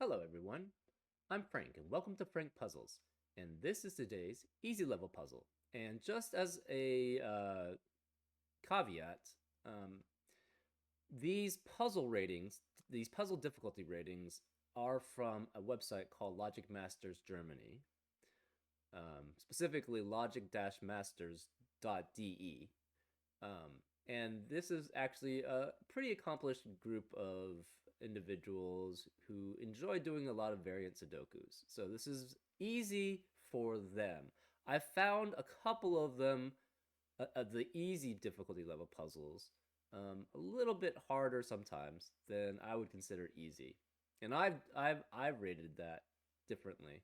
Hello, everyone. I'm Frank, and welcome to Frank Puzzles. And this is today's easy level puzzle. And just as a caveat, um, these puzzle ratings, these puzzle difficulty ratings, are from a website called Logic Masters Germany, specifically logic-masters.de. And this is actually a pretty accomplished group of individuals who enjoy doing a lot of variant Sudokus. So this is easy for them. I found a couple of them, the easy difficulty level puzzles, a little bit harder sometimes than I would consider easy, and I've rated that differently.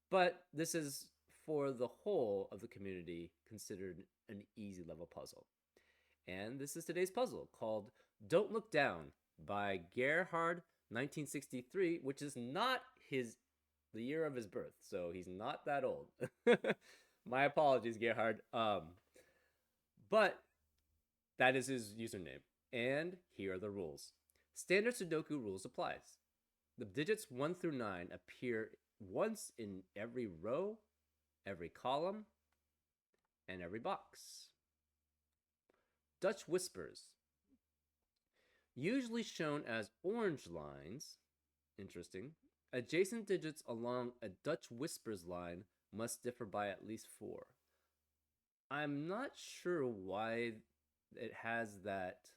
But this is for the whole of the community considered an easy level puzzle. And this is today's puzzle called Don't Look Down by Gerhard 1963, which is not the year of his birth, so he's not that old. My apologies, Gerhard. But that is his username. And here are the rules. Standard Sudoku rules applies. The digits 1 through 9 appear once in every row, every column, and every box. Dutch whispers, usually shown as orange lines, interesting, adjacent digits along a Dutch whispers line must differ by at least 4. I'm not sure why it has that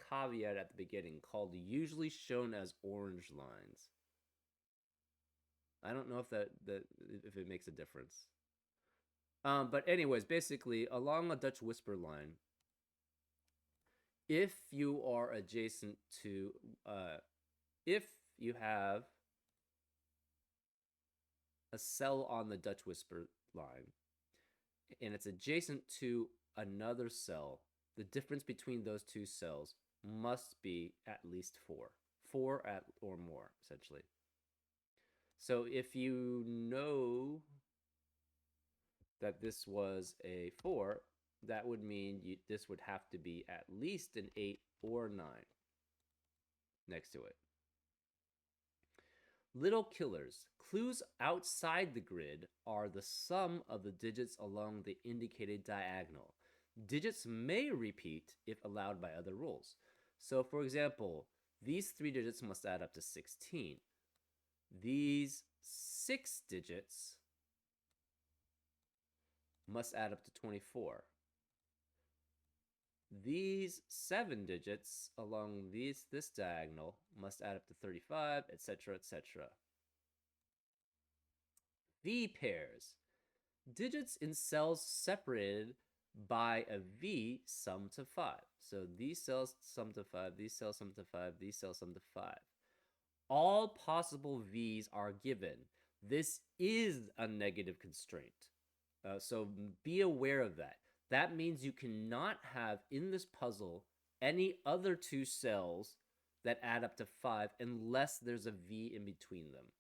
caveat at the beginning called usually shown as orange lines. I don't know if it makes a difference. But anyways, basically, along a Dutch whisper line, if you are adjacent to, if you have a cell on the Dutch whisper line and it's adjacent to another cell, the difference between those two cells must be at least 4. 4 at or more, essentially. So if you know that this was a 4, that would mean this would have to be at least an 8 or 9 next to it. Little killers. Clues outside the grid are the sum of the digits along the indicated diagonal. Digits may repeat if allowed by other rules. So, for example, these 3 digits must add up to 16. These 6 digits must add up to 24. These 7 digits along this diagonal must add up to 35, etc., etc. V pairs. Digits in cells separated by a V sum to 5. So these cells sum to 5, these cells sum to 5, these cells sum to 5. All possible V's are given. This is a negative constraint. So be aware of that. That means you cannot have in this puzzle any other 2 cells that add up to 5 unless there's a V in between them.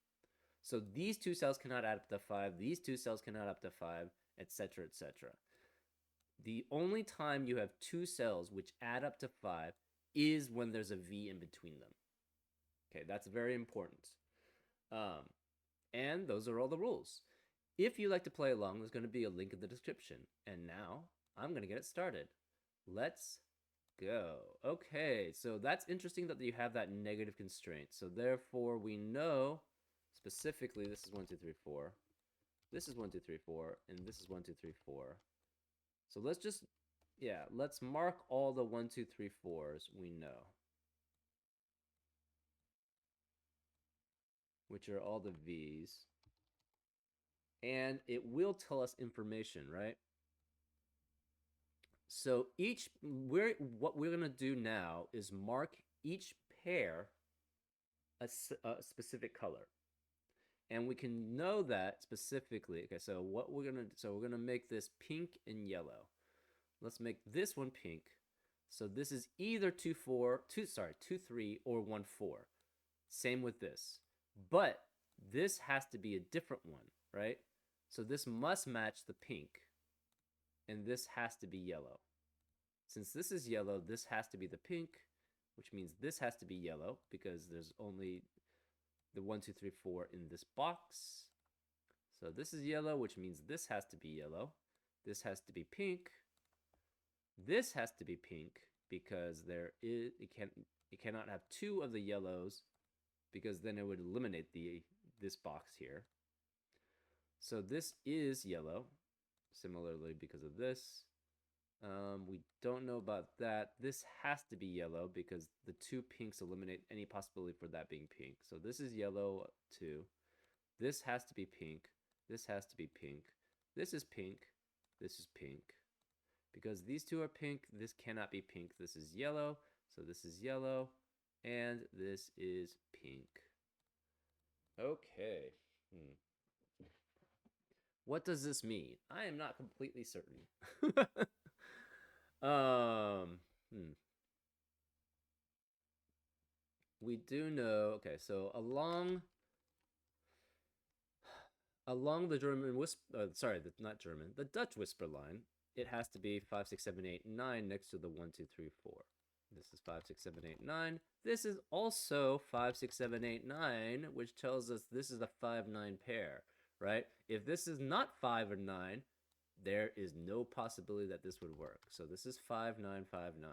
So these 2 cells cannot add up to 5, these 2 cells cannot add up to 5, etc., etc. The only time you have 2 cells which add up to 5 is when there's a V in between them. Okay, that's very important. And those are all the rules. If you like to play along, there's going to be a link in the description. And now I'm going to get it started. Let's go. Okay, so that's interesting that you have that negative constraint. So therefore, we know specifically this is 1, 2, 3, 4. This is 1, 2, 3, 4. And this is 1, 2, 3, 4. So let's just, let's mark all the 1, 2, 3, 4s we know, which are all the V's. And it will tell us information, right? So what we're going to do now is mark each pair a specific color. And we can know that specifically. Okay, so we're going to make this pink and yellow. Let's make this one pink. So this is either 2, 3 or 1, 4. Same with this. But this has to be a different one, right? So this must match the pink. And this has to be yellow. Since this is yellow, this has to be the pink, which means this has to be yellow because there's only the 1, 2, 3, 4 in this box. So this is yellow, which means this has to be yellow. This has to be pink. This has to be pink because it cannot have two of the yellows because then it would eliminate this box here. So this is yellow, similarly because of this. We don't know about that. This has to be yellow because the two pinks eliminate any possibility for that being pink. So this is yellow too. This has to be pink. This has to be pink. This is pink. This is pink. Because these two are pink, this cannot be pink. This is yellow. So this is yellow. And this is pink. Okay. What does this mean? I am not completely certain. We do know, okay, so along the German not German, the Dutch whisper line, it has to be 5, 6, 7, 8, 9 next to the 1, 2, 3, 4. This is 5, 6, 7, 8, 9. This is also 5, 6, 7, 8, 9, which tells us this is a 5, 9 pair, right? If this is not 5 or 9, there is no possibility that this would work. So this is 5, 9, 5, 9.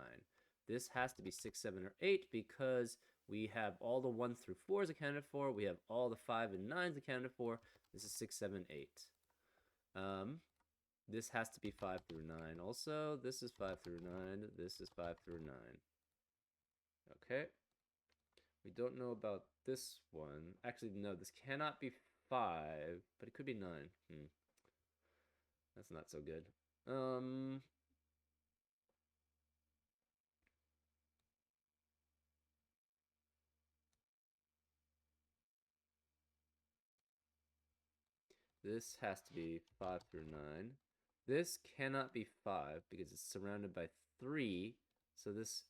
This has to be 6, 7, or 8 because we have all the 1 through 4s accounted for. We have all the 5 and 9s accounted for. This is 6, 7, 8. This has to be 5 through 9 also. This is 5 through 9. This is 5 through 9. Okay. We don't know about this one. Actually, no, this cannot be 5, but it could be 9. That's not so good. This has to be 5 through 9. This cannot be 5 because it's surrounded by 3. So this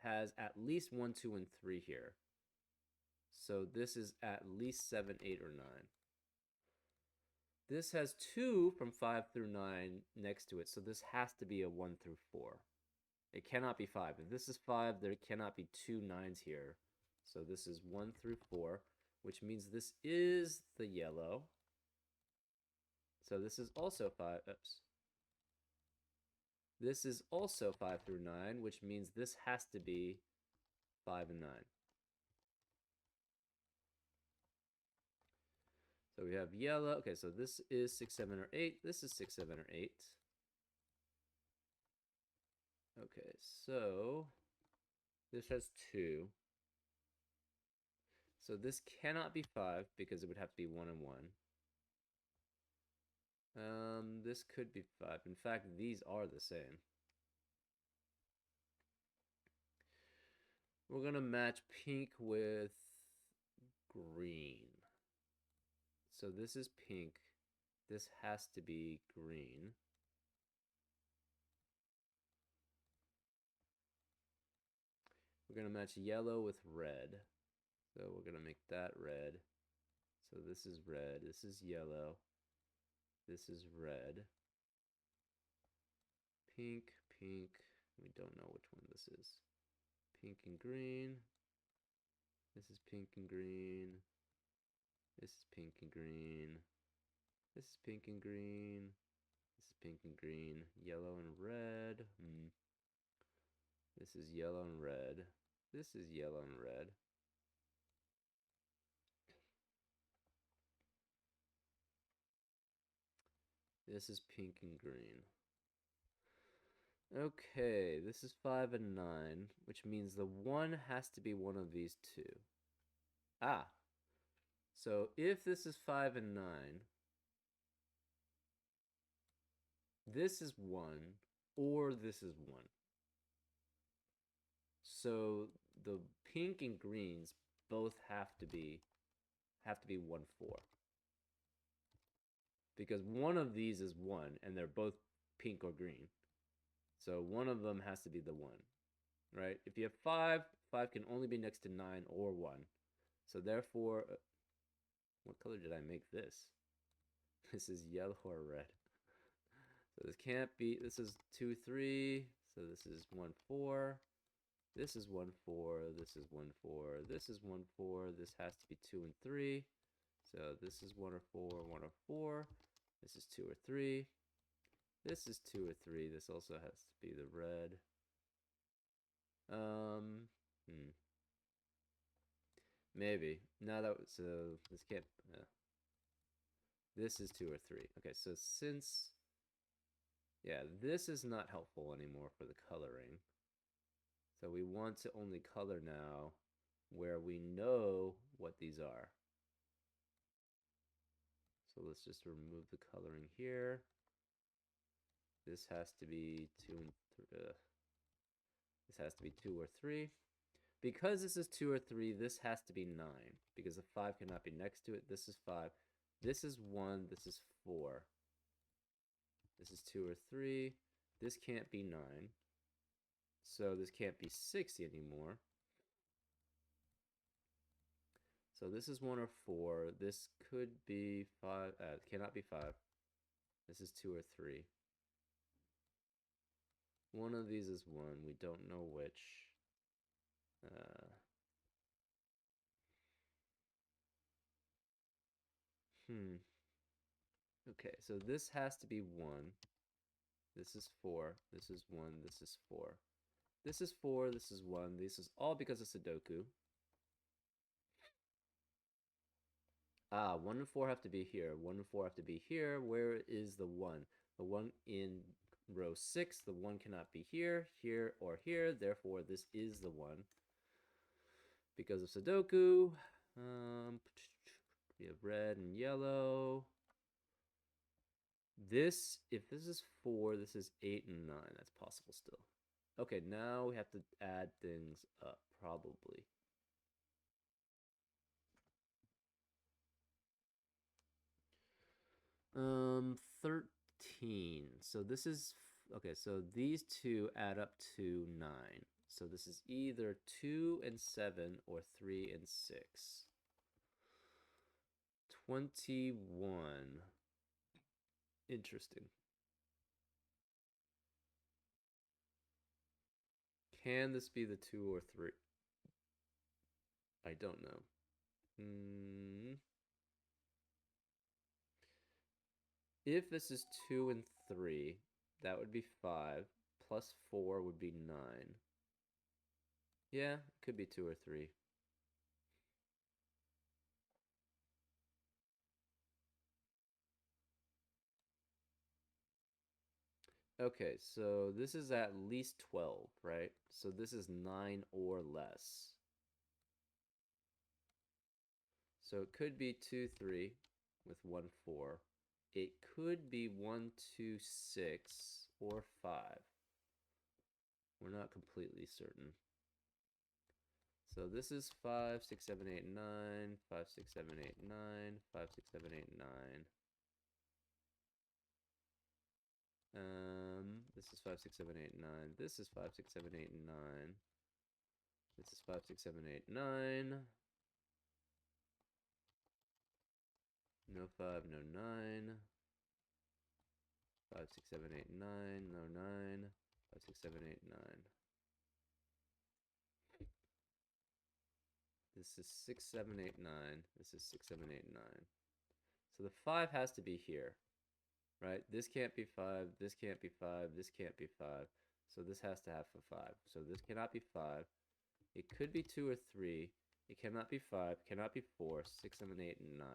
has at least 1, 2, and 3 here. So this is at least 7, 8, or 9. This has 2 from 5 through 9 next to it. So this has to be a 1 through 4. It cannot be 5. If this is 5, there cannot be 2 9s here. So this is 1 through 4, which means this is the yellow. So this is also 5. Oops. This is also 5 through 9, which means this has to be 5 and 9. So we have yellow. Okay, so this is 6, 7, or 8. This is 6, 7, or 8. Okay, so this has 2. So this cannot be 5 because it would have to be 1 and 1. This could be 5. In fact, these are the same. We're going to match pink with green. So this is pink. This has to be green. We're going to match yellow with red. So we're going to make that red. So this is red. This is yellow. This is red. Pink, pink. We don't know which one this is. Pink and green. This is pink and green. This is pink and green. This is pink and green. This is pink and green. Yellow and red. This is yellow and red. This is yellow and red. This is pink and green. Okay, this is 5 and 9, which means the 1 has to be one of these two. Ah, so if this is 5 and 9, this is 1, or this is 1. So the pink and greens both have to be 1, 4. Because one of these is 1, and they're both pink or green. So one of them has to be the 1, right? If you have 5, 5 can only be next to 9 or 1. So therefore, what color did I make this? This is yellow or red. So this can't be, this is 2, 3. So this is 1, 4. This is 1, 4. This is 1, 4. This is 1, 4. This has to be 2 and 3. So this is 1 or 4, 1 or 4. This is 2 or 3. This is 2 or 3. This also has to be the red. Um, hmm. Maybe. Now that so this can't. This is 2 or 3. Okay, so since yeah, this is not helpful anymore for the coloring. So we want to only color now where we know what these are. So let's just remove the coloring here. This has to be 2 and this has to be 2 or 3. Because this is 2 or 3, this has to be 9. Because the 5 cannot be next to it. This is 5. This is 1. This is 4. This is 2 or 3. This can't be 9. So this can't be 6 anymore. So this is 1 or 4. This could be 5. It cannot be 5. This is 2 or 3. One of these is 1. We don't know which. Uh, Okay, so this has to be 1. This is 4. This is 1. This is 4. This is 4. This is 1. This is all because of Sudoku. 1 and 4 have to be here. 1 and 4 have to be here. Where is the 1? The 1 in row 6. The 1 cannot be here, here, or here. Therefore, this is the 1. Because of Sudoku. We have red and yellow. If this is 4, this is 8 and 9. That's possible still. Okay, now we have to add things up, probably. Um, 13. So this is, okay, so these two add up to 9. So this is either 2 and 7 or 3 and 6. 21. Interesting. Can this be the 2 or 3? I don't know. If this is 2 and 3, that would be 5. Plus 4 would be 9. Yeah, it could be 2 or 3. Okay, so this is at least 12, right? So this is 9 or less. So it could be 2, 3 with 1, 4. It could be 1, 2, 6 or 5. We're not completely certain. So this is 5, 6, 7, 8, 9, 5, 6, 7, 8, 9, 5, 6, 7, 8, 9. This is 5, 6, 7, 8, 9. This is 5, 6, 7, 8, 9. This is 5, 6, 7, 8, 9. No 5, no 9. 5, 6, 7, 8, 9. No 9. 5, 6, 7, 8, 9. This is 6, 7, 8, 9. This is 6, 7, 8, 9. So the 5 has to be here, right? This can't be 5. This can't be 5. This can't be 5. So this has to have a 5. So this cannot be 5. It could be 2 or 3. It cannot be 5. Cannot be 4. 6, 7, 8, and 9.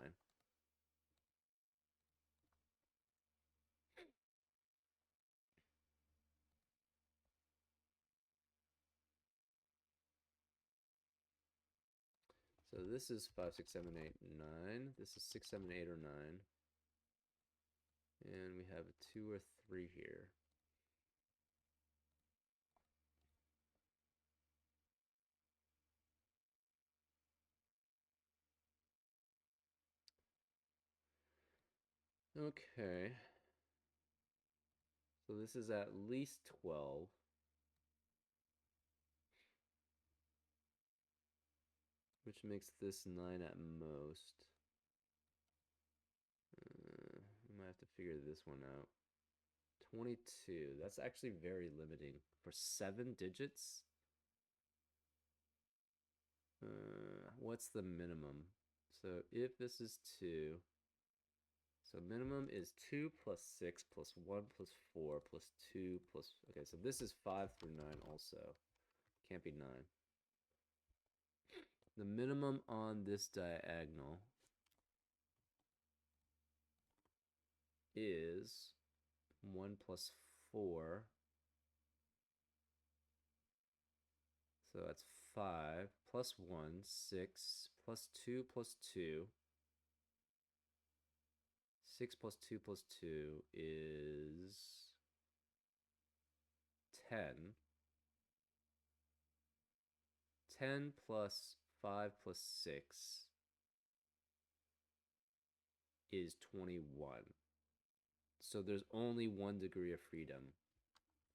So this is 5, 6, 7, 8, 9. This is 6, 7, 8, or 9. And we have a 2 or 3 here. Okay. So this is at least 12. Which makes this 9 at most. I might have to figure this one out. 22. That's actually very limiting. For 7 digits? What's the minimum? So if this is 2, so minimum is 2 plus 6 plus 1 plus 4 plus 2 plus... Okay, so this is 5 through 9 also. Can't be 9. The minimum on this diagonal is 1 plus 4. So that's 5 plus 1, 6 plus 2 plus 2. 6 plus 2 plus 2 is 10. 10 plus 5 plus 6 is 21. So there's only 1 degree of freedom.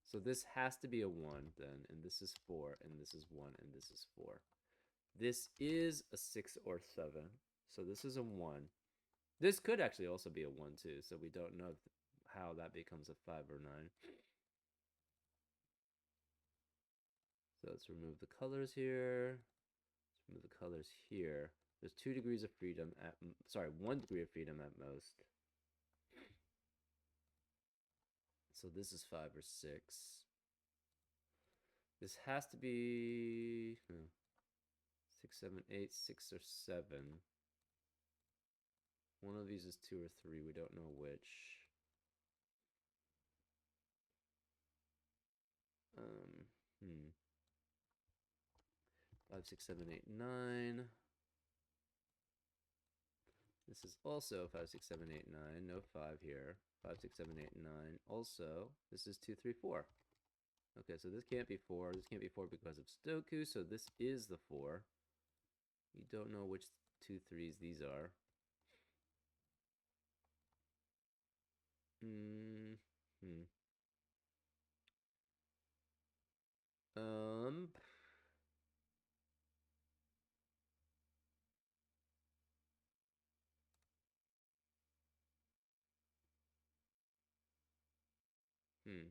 So this has to be a 1 then, and this is 4, and this is 1, and this is 4. This is a 6 or 7. So this is a 1. This could actually also be a 1 too, so we don't know how that becomes a 5 or 9. So let's remove the colors here. Let's remove the colors here. There's 2 degrees of freedom at, sorry, 1 degree of freedom at most. So this is 5 or 6. This has to be 6, 7, 8, 6 or 7. One of these is 2 or 3. We don't know which. 5, 6, 7, 8, 9. This is also 5, 6, 7, 8, 9. No 5 here. 5, 6, 7, 8, 9. Also, this is 2, 3, 4. Okay, so this can't be 4. This can't be 4 because of Sudoku, so this is the 4. We don't know which 2 3s these are. Hmm. Um. Hmm.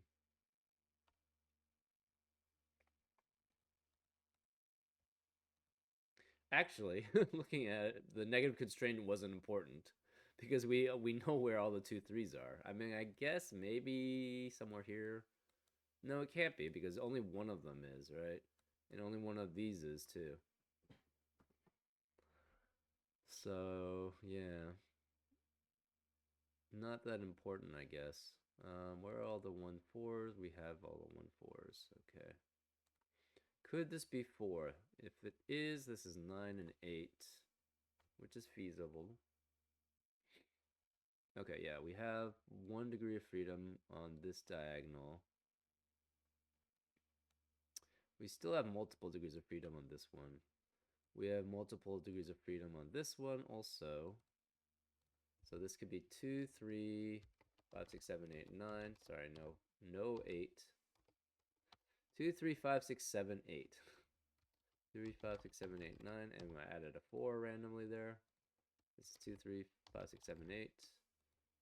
Actually, looking at it, the negative constraint wasn't important because we know where all the 2 3s are. I mean, I guess maybe somewhere here. No, it can't be because only one of them is, right? And only one of these is too. So, yeah. Not that important, I guess. Where are all the 1 4s? We have all the 1 4s. Okay. Could this be 4? If it is, this is 9 and 8, which is feasible. Okay, yeah, we have 1 degree of freedom on this diagonal. We still have multiple degrees of freedom on this one. We have multiple degrees of freedom on this one also. So this could be 2, 3, 5, 6, 7, 8, 9. Sorry, no 8. 2, 3, 5, 6, 7, 8. 3, 5, 6, 7, 8, 9. And I added a 4 randomly there. This is 2, 3, 5, 6, 7, 8.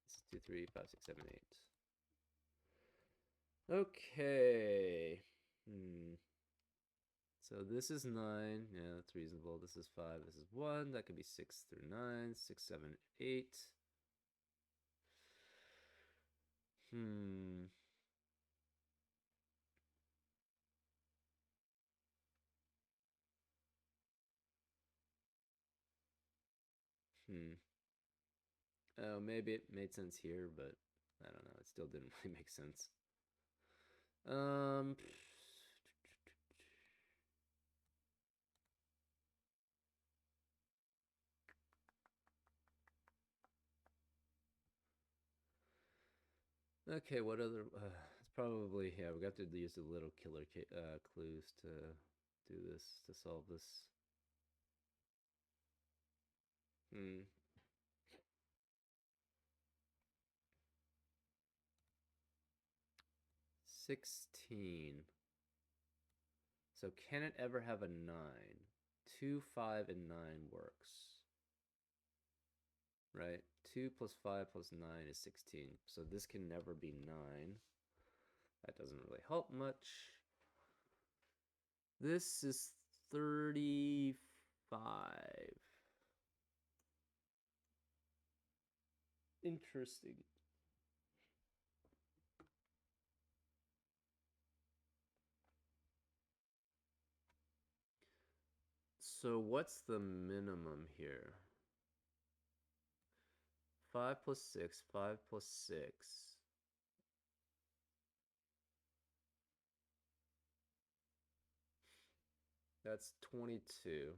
This is 2, 3, 5, 6, 7, 8. Okay. So this is 9. Yeah, that's reasonable. This is 5. This is 1. That could be 6 through 9. 6, 7, 8. Hmm. Hmm. Oh, maybe it made sense here, but I don't know. It still didn't really make sense. Um. Okay, what other? It's probably, yeah. We got to use the little killer clues to do this, to solve this. Hmm. 16. So can it ever have a 9? 2, 5, and 9 works, right? 2 plus 5 plus 9 is 16. So this can never be 9. That doesn't really help much. This is 30. 5. Interesting. So what's the minimum here? 5 plus 6, 5 plus 6. That's 22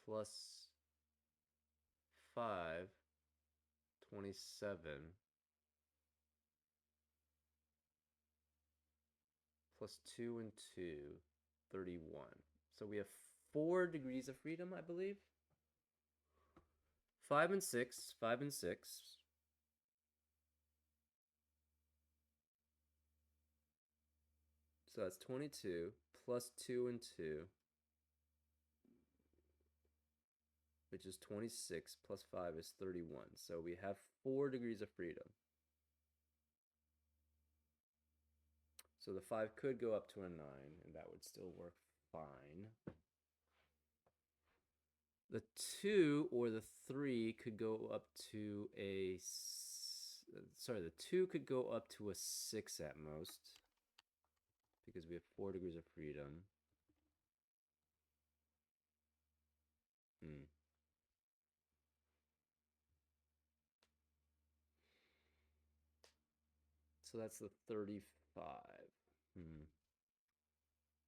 plus 5, 27 plus 2 and 2, 31. So we have 4 degrees of freedom, I believe. 5 and 6, 5 and 6. So that's 22 plus 2 and 2, which is 26 plus 5 is 31. So we have 4 degrees of freedom. So the 5 could go up to a 9, and that would still work fine. The 2 or the 3 could go up to a... Sorry, the 2 could go up to a 6 at most, because we have 4 degrees of freedom. Hmm. So that's the 35. Hmm.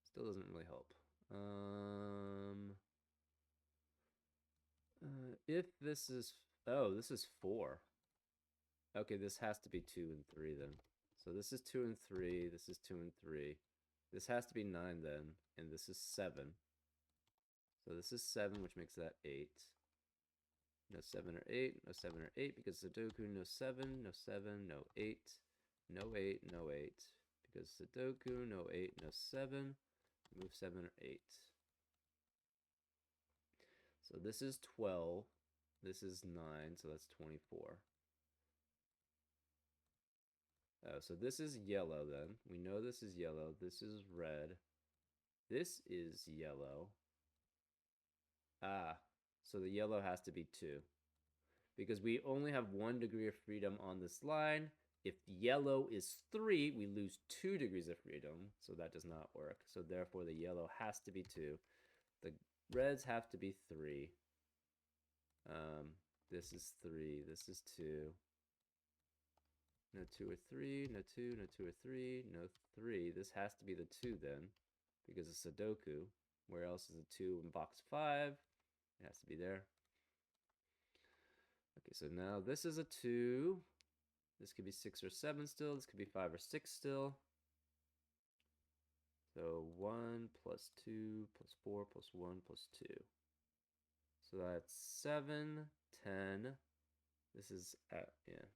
Still doesn't really help. If this is... Oh, this is 4. Okay, this has to be 2 and 3 then. So this is 2 and 3, this is 2 and 3. This has to be 9 then, and this is 7. So this is 7, which makes that 8. No 7 or 8, no 7 or 8, because Sudoku, no 7, no 7, no 8, no 8, no 8. Because Sudoku, no 8, no 7, move 7 or 8. So this is 12, this is 9, so that's 24. Oh, so this is yellow then. We know this is yellow. This is red. This is yellow. Ah, so the yellow has to be 2. Because we only have 1 degree of freedom on this line. If yellow is 3, we lose 2 degrees of freedom. So that does not work. So therefore the yellow has to be 2. The reds have to be 3. This is 3. This is 2. No 2 or 3. No 2. No 2 or 3. No 3. This has to be the 2 then, because it's Sudoku. Where else is the 2 in box 5? It has to be there. Okay, so now this is a 2. This could be 6 or 7 still. This could be 5 or 6 still. So 1 plus 2 plus 4 plus 1 plus 2. So that's 7, 10. This is, yeah.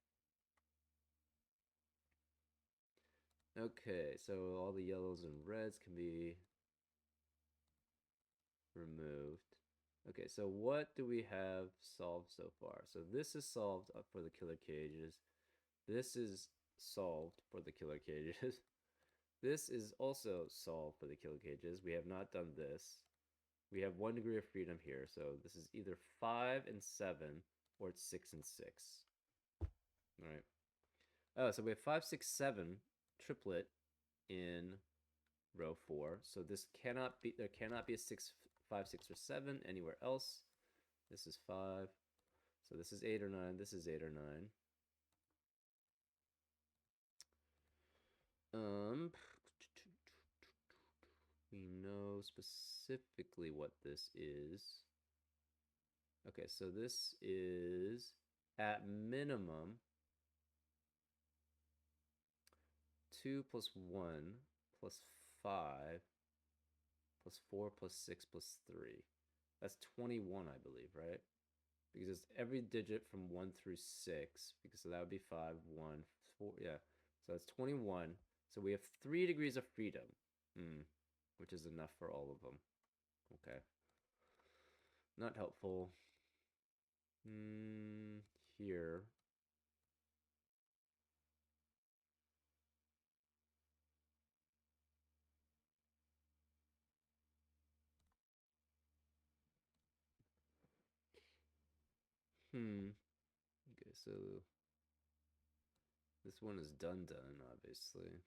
Okay, so all the yellows and reds can be removed. Okay, so what do we have solved so far? So this is solved for the killer cages. This is solved for the killer cages. This is also solved for the killer cages. We have not done this. We have 1 degree of freedom here, so this is either 5 and 7, or it's 6 and 6. All right. Oh, so we have 5, 6, 7 triplet in row 4. So this cannot be, there cannot be a 6, 5, 6, or 7 anywhere else. This is 5. So this is 8 or 9. This is 8 or 9. We know specifically what this is. Okay, so this is at minimum 2 plus 1 plus 5 plus 4 plus 6 plus 3. That's 21, I believe, right? Because it's every digit from 1 through 6, because so that would be 5, 1, 4, yeah. So that's 21. So we have 3 degrees of freedom, which is enough for all of them. Okay. Not helpful. Here. Hmm. Okay, so this one is done, obviously.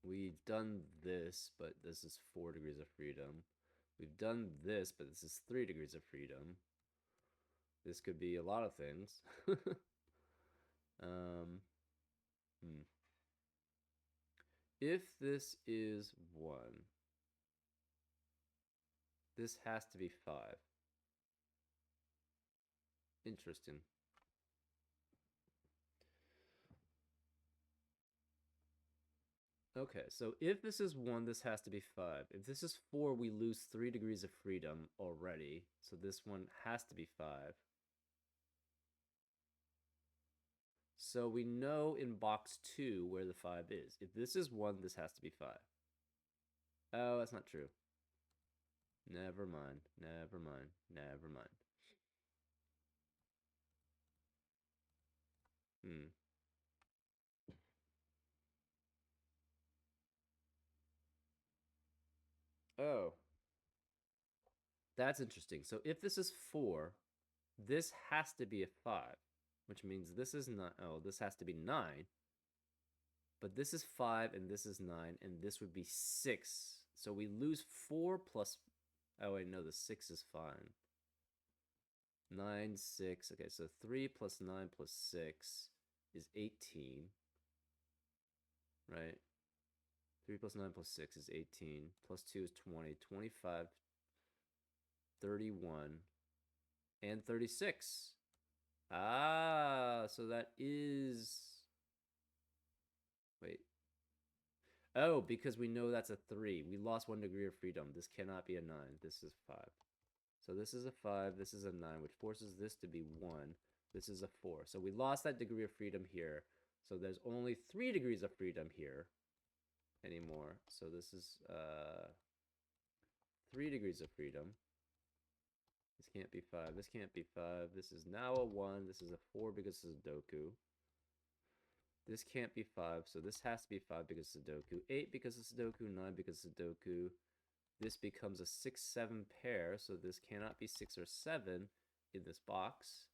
We've done this, but this is 4 degrees of freedom. We've done this, but this is 3 degrees of freedom. This could be a lot of things. um, hmm. If this is 1, this has to be 5. Interesting. Okay, so if this is 1, this has to be 5. If this is 4, we lose 3 degrees of freedom already. So this one has to be 5. So we know in box 2 where the 5 is. If this is 1, this has to be 5. Oh, that's not true. Never mind. Never mind. Never mind. Hmm. Oh, that's interesting. So if this is 4, this has to be a 5, which means this is not. Oh, this has to be 9. But this is 5 and this is 9, and this would be 6. So we lose 4 plus. Oh, wait, no, the 6 is fine. 9, 6. Okay, so 3 plus 9 plus 6 is 18, right? 3 plus 9 plus 6 is 18. Plus 2 is 20. 25, 31, and 36. Ah, so that is. Wait. Oh, because we know that's a 3. We lost 1 degree of freedom. This cannot be a 9. This is 5. So this is a 5, this is a 9, which forces this to be 1. This is a 4. So we lost that degree of freedom here. So there's only 3 degrees of freedom here anymore. So this is 3 degrees of freedom. This can't be 5. This can't be 5. This is now a 1. This is a 4 because it's Sudoku. This can't be 5, so this has to be 5 because of Sudoku. 8 because of Sudoku. 9 because of Sudoku. This becomes a 6, 7 pair, so this cannot be 6 or 7 in this box.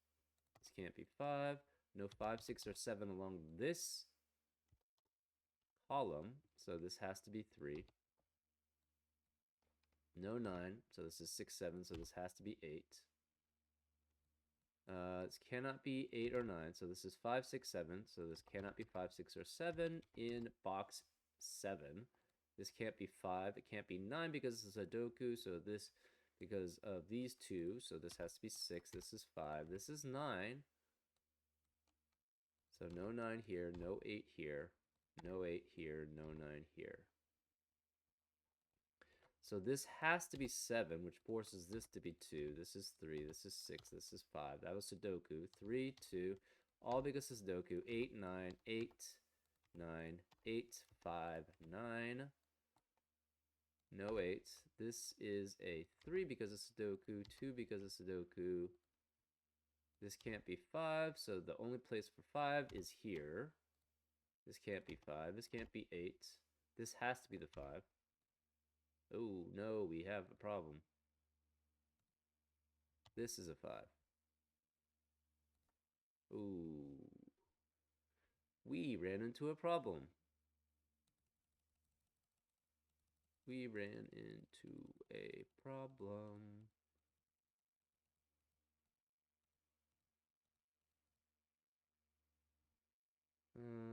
This can't be 5. No 5, 6, or 7 along this column, so this has to be 3. No 9, so this is 6, 7, so this has to be 8. This cannot be 8 or 9, so this is 5, 6, 7, so this cannot be 5, 6, or 7 in box 7. This can't be 5, it can't be 9 because it's a Sudoku, so this, because of these two, so this has to be 6, this is 5, this is 9. So no 9 here, no 8 here, no 8 here, no 9 here. So this has to be 7, which forces this to be 2. This is 3, this is 6, this is 5. That was Sudoku. 3, 2, all because of Sudoku. 8, 9, 8, 9, 8, 5, 9. No 8. This is a 3 because of Sudoku, 2 because of Sudoku. This can't be 5, so the only place for 5 is here. This can't be 5. This can't be 8. This has to be the 5. Oh, no, we have a problem. This is a 5. Ooh. We ran into a problem. We ran into a problem. Hmm.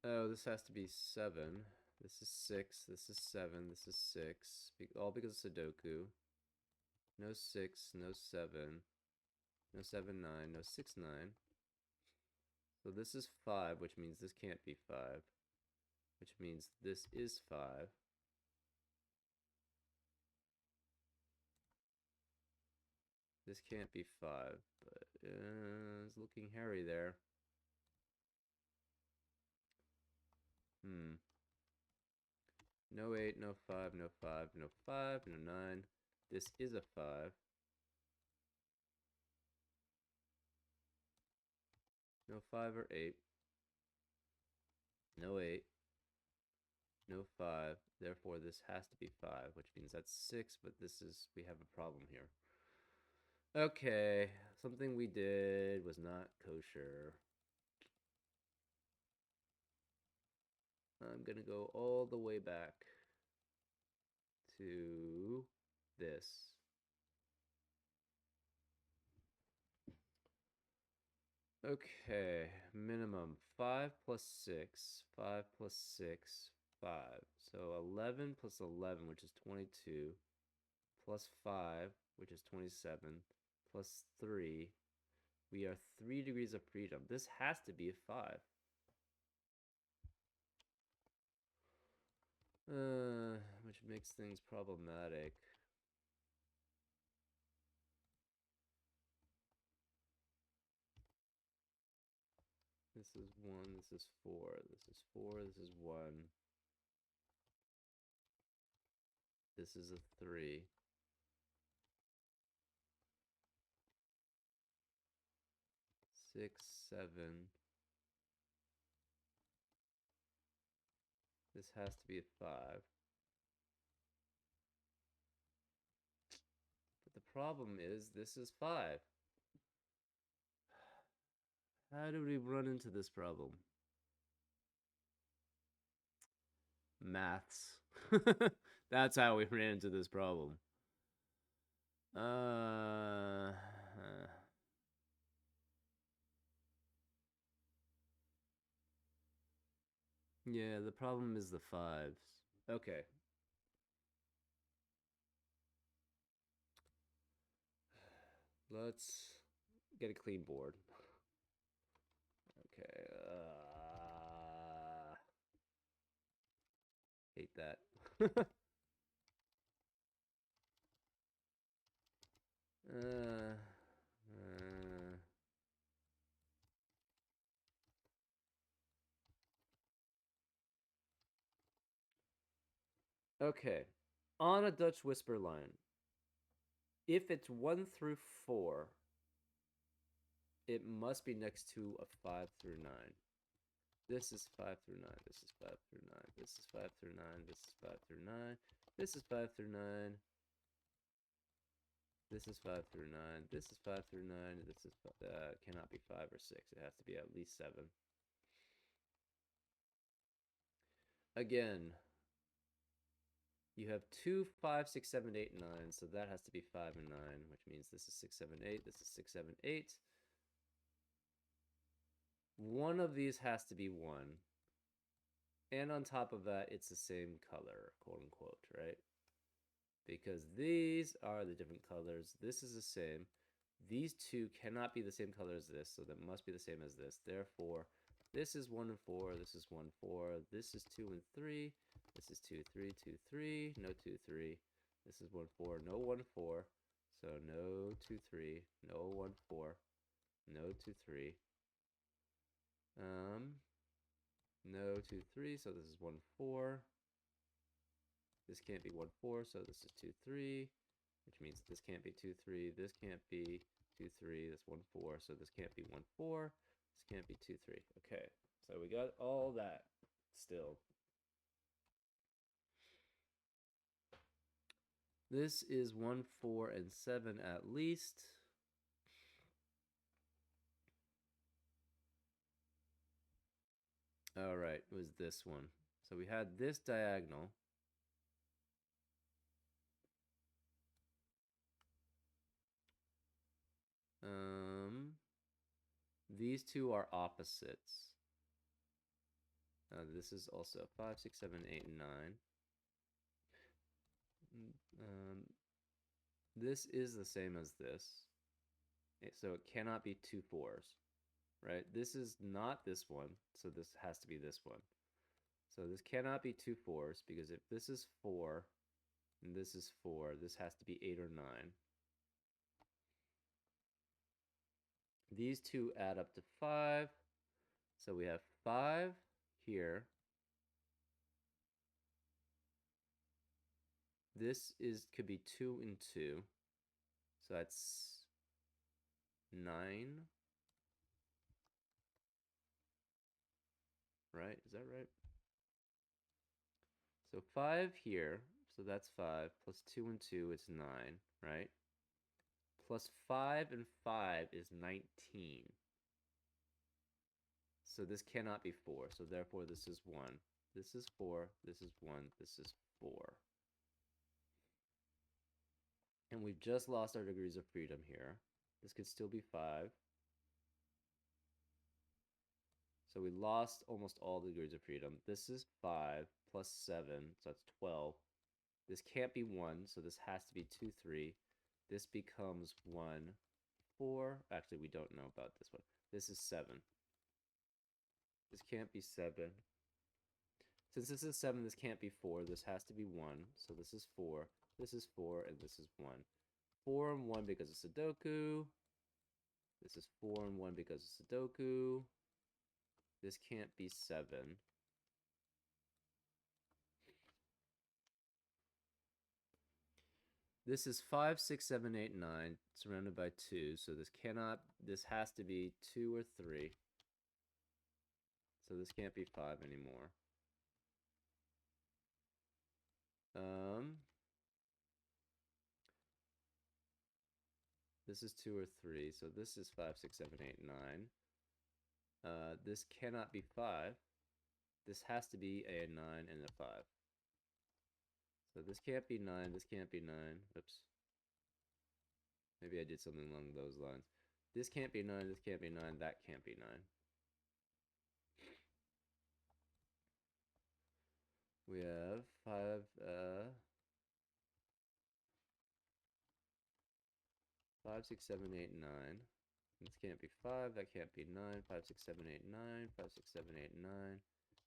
Oh, this has to be 7. This is 6. This is 7. This is 6. All because of Sudoku. No 6. No 7. No 7, 9. No 6, 9. So this is 5, which means this can't be 5. Which means this is 5. This can't be 5, but it's looking hairy there. Hmm. No 8, no 5, no 5, no 5, no 9. This is a 5. No 5 or 8. No 8. No 5. Therefore, this has to be 5, which means that's 6, but we have a problem here. Okay, something we did was not kosher. I'm gonna go all the way back to this. Okay, minimum 5 plus 6, 5 plus 6, 5. So 11 plus 11, which is 22, plus 5, which is 27, plus 3. We are 3 degrees of freedom. This has to be a 5. Which makes things problematic. This is 1, this is 4, this is 4, this is 1. This is a 3. Six, 7. This has to be a 5. But the problem is this is 5. How do we run into this problem? Maths. That's how we ran into this problem. Yeah, the problem is the 5s. Okay. Let's get a clean board. Okay. Hate that. uh, uh, okay. On a Dutch whisper line, if it's 1 through 4, it must be next to a 5 through 9. This is 5 through 9. This is 5 through 9. This is 5 through 9. This is 5 through 9. This is 5 through 9. This is 5 through 9. This is 5 through 9. This is cannot be 5 or 6. It has to be at least 7. Again, you have 2, 5, 6, 7, 8, 9. So that has to be 5 and 9, which means this is 6, 7, 8. This is 6, 7, 8. One of these has to be 1. And on top of that, it's the same color, quote unquote, right? Because these are the different colors. This is the same. These two cannot be the same color as this, so that must be the same as this. Therefore, this is 1 and 4. This is 1, 4. This is 2 and 3. This is 2, 3, 2, 3. No 2, 3. This is 1, 4. No 1, 4. So no 2, 3. No 1, 4. No 2, 3. No 2, 3. So this is 1, 4. This can't be 1, 4. So this is 2, 3. Which means this can't be 2, 3. This can't be 2, 3. That's 1, 4. So this can't be 1, 4. This can't be 2, 3. Okay, so we got all that still. This is 1, 4, and 7 at least. All right, it was this one. So we had this diagonal. These two are opposites. This is also 5, 6, 7, 8, and 9. This is the same as this. So it cannot be 2 4s, right? This is not this one, so this has to be this one. So this cannot be 2 4s, because if this is 4 and this is 4, this has to be 8 or 9. These two add up to 5. So we have 5 here. this is could be 2 and 2. So that's 9. Right? Is that right? So 5 here. So that's 5. Plus 2 and 2 is 9, right? Plus 5 and 5 is 19. So this cannot be 4. So therefore this is 1. This is 4. This is 1. This is 4. And we've just lost our degrees of freedom here. This could still be 5. So we lost almost all the degrees of freedom. This is 5 plus 7, so that's 12. This can't be 1, so this has to be 2, 3. This becomes 1, 4. Actually, we don't know about this one. This is 7. This can't be 7. Since this is 7, this can't be 4. This has to be 1. So this is 4. This is 4, and this is 1. 4 and 1 because of Sudoku. This is 4 and 1 because of Sudoku. This can't be 7. This is 5, 6, 7, 8, 9, surrounded by 2. So this has to be 2 or 3. So this can't be 5 anymore. This is 2 or 3. So this is 5, 6, 7, 8, 9. This cannot be 5. This has to be a 9 and a 5. So this can't be 9. This can't be 9. Oops. Maybe I did something along those lines. This can't be 9. This can't be 9. That can't be 9. We have 5, 5, 6, 7, 8, 9. This can't be 5. That can't be 9. 5, 6, 7, 8, 9. 5, 6, 7, 8, 9.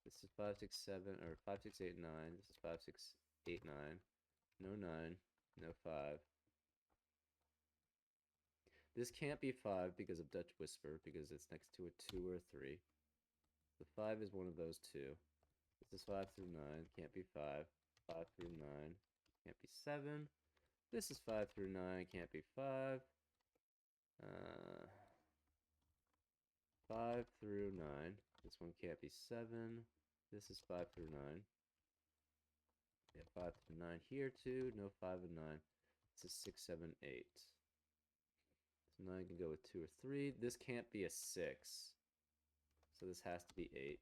This is 5, 6, 7, or 5, 6, 8, 9. This is 5, 6, 8, 9. No 9. No 5. This can't be 5 because of Dutch Whisper, because it's next to a 2 or a 3. The 5 is one of those two. This is 5 through 9. Can't be 5. 5 through 9. Can't be 7. This is 5 through 9. Can't be 5. 5 through 9. This one can't be 7. This is 5 through 9. Yeah, 5 through 9 here too. No 5 and 9. This is 6, 7, 8. So 9 can go with 2 or 3. This can't be a 6. So this has to be 8.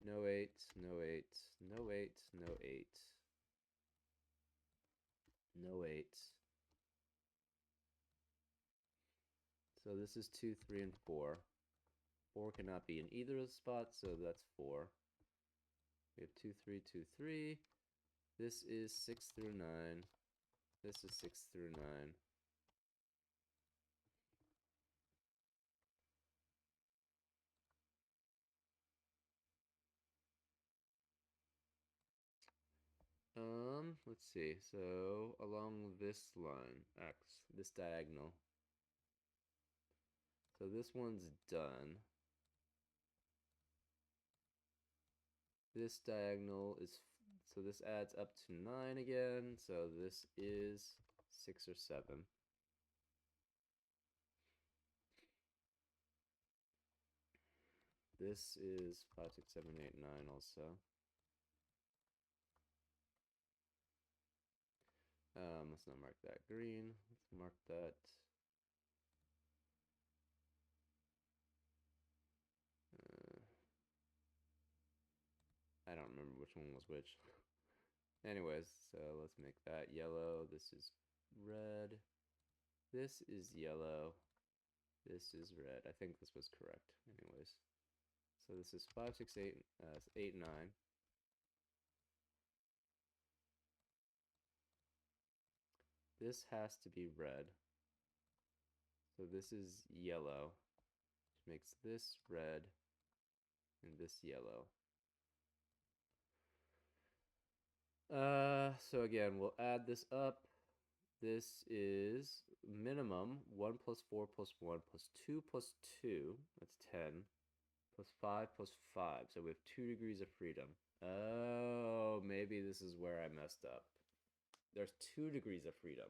No 8, no 8, no 8, no 8. No 8. So this is 2, 3, and 4. 4 cannot be in either of the spots, so that's 4. We have 2, 3, 2, 3. This is 6 through 9. This is 6 through 9. Let's see. So along this line, X, this diagonal. So this one's done. This diagonal is, so this adds up to 9 again. So this is 6 or 7. This is 5, 6, 7, 8, 9 also. Let's not mark that green. Let's mark that. I don't remember which one was which. Anyways, so let's make that yellow. This is red. This is yellow. This is red. I think this was correct. Anyways, so this is 5, 6, 8, 8, 9. This has to be red. So this is yellow, which makes this red and this yellow. So again, we'll add this up. This is minimum 1 plus 4 plus 1 plus 2 plus 2. That's 10. Plus 5 plus 5. So we have 2 degrees of freedom. Oh, maybe this is where I messed up. There's 2 degrees of freedom,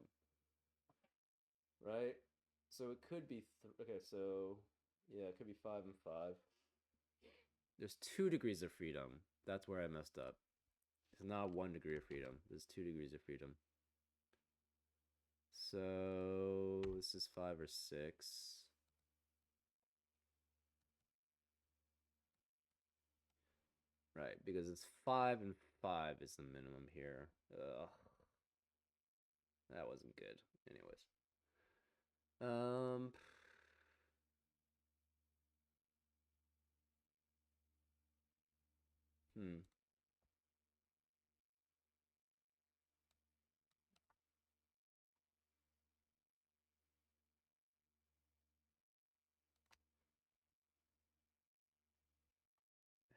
right? So it could be okay. So yeah, it could be 5 and 5. There's 2 degrees of freedom. That's where I messed up. It's not 1 degree of freedom. There's 2 degrees of freedom. So this is 5 or 6. Right, because it's 5 and 5 is the minimum here. Ugh, that wasn't good. Anyways, um, hmm.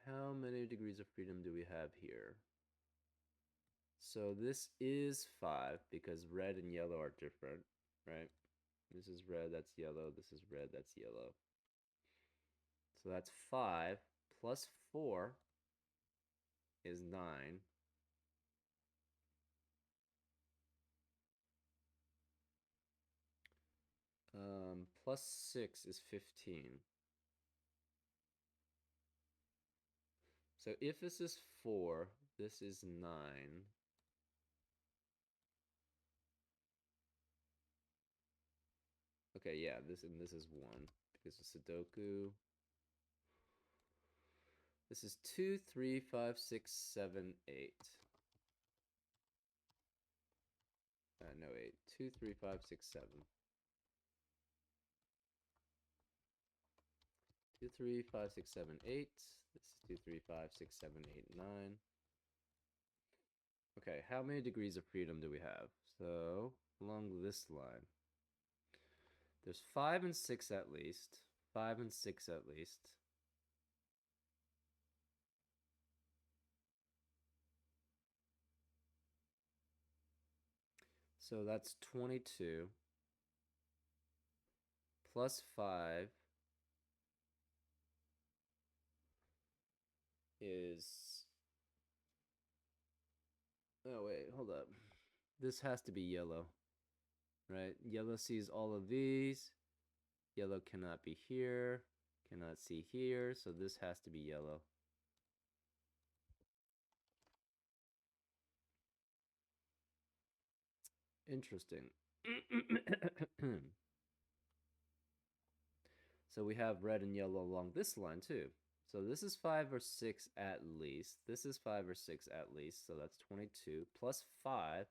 How many degrees of freedom do we have here? So this is 5 because red and yellow are different, right? This is red, that's yellow. This is red, that's yellow. So that's 5 plus 4 is 9. Plus 6 is 15. So if this is 4, this is 9. Okay, yeah, this is 1 because of Sudoku. This is 2, 3, 5, 6, 7, 8. No, 8. 2, 3, 5, 6, 7. 2, 3, 5, 6, 7, 8. This is 2, 3, 5, 6, 7, 8, 9. Okay, how many degrees of freedom do we have? So, along this line, there's 5 and 6 at least. 5 and 6 at least. So that's 22 plus 5 is. Oh, wait, hold up. This has to be yellow, right? Yellow sees all of these. Yellow cannot be here, cannot see here, so this has to be yellow. Interesting. So we have red and yellow along this line too. So this is 5 or 6 at least. This is 5 or 6 at least. So that's 22 plus 5.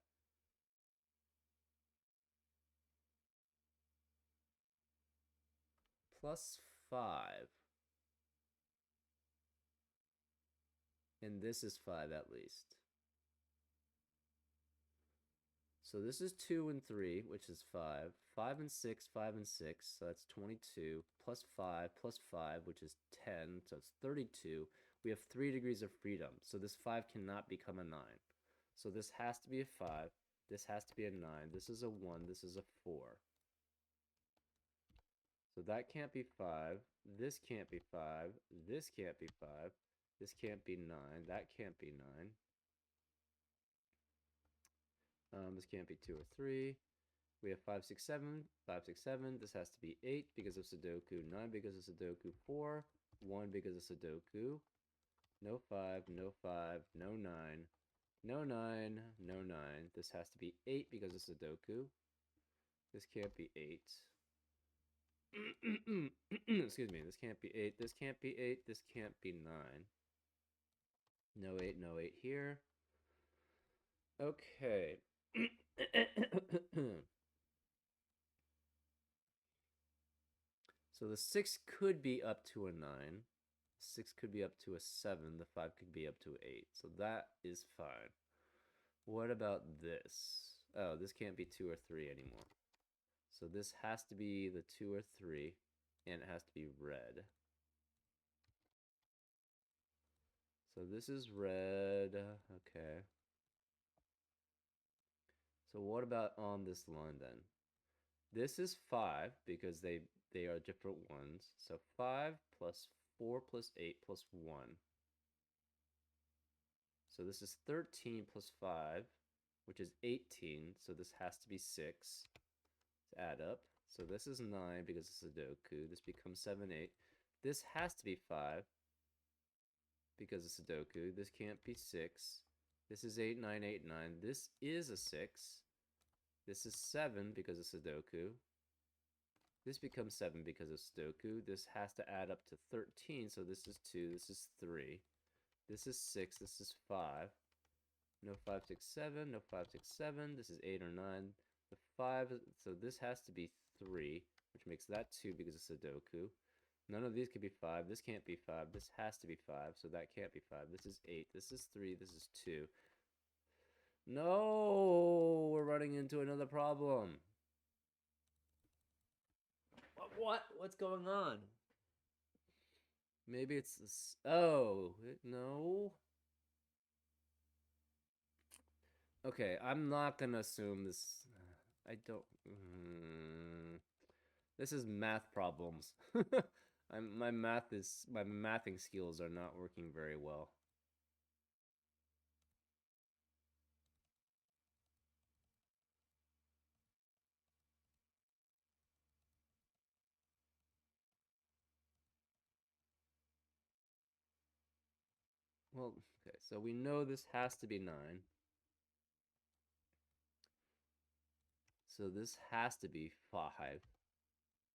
Plus 5. And this is 5 at least. So this is 2 and 3, which is 5. 5 and 6, 5 and 6. So that's 22 plus 5, which is 10. So it's 32. We have 3 degrees of freedom. So this 5 cannot become a 9. So this has to be a 5. This has to be a 9. This is a 1. This is a 4. So that can't be 5. This can't be 5. This can't be 5. This can't be 9. That can't be 9. This can't be 2 or 3. We have 5, 6, 7. 5, 6, 7. This has to be 8 because of Sudoku. 9 because of Sudoku. 4. 1 because of Sudoku. No 5. No 5. No 9. No 9. No 9. This has to be 8 because of Sudoku. This can't be 8. Excuse me. This can't be 8. This can't be 8. This can't be 9. No 8. No 8 here. Okay. So the 6 could be up to a 9. 6 could be up to a 7. The 5 could be up to 8. So that is fine. What about this? Oh, this can't be 2 or 3 anymore. So this has to be the 2 or 3, and it has to be red. So this is red. Okay. So what about on this line then? This is 5 because they are different ones. So 5 plus 4 plus 8 plus 1. So this is 13 plus 5, which is 18. So this has to be 6. Let's add up. So this is 9 because it's Sudoku. This becomes 7, 8. This has to be 5 because it's Sudoku. This can't be 6. This is 8, 9, 8, 9. This is a 6. This is 7 because of Sudoku. This becomes 7 because of Sudoku. This has to add up to 13, so this is 2, this is 3. This is 6, this is 5. No 5, 6, 7, no 5, 6, 7. This is 8 or 9. The 5, so this has to be 3, which makes that 2 because of Sudoku. None of these could be 5. This can't be 5. This has to be 5, so that can't be 5. This is 8. This is 3. This is 2. No! We're running into another problem. What? What's going on? Maybe it's this. Oh, no. Okay, I'm not gonna assume this. I don't. This is math problems. My mathing skills are not working very well. Well, okay, so we know this has to be 9. So this has to be 5,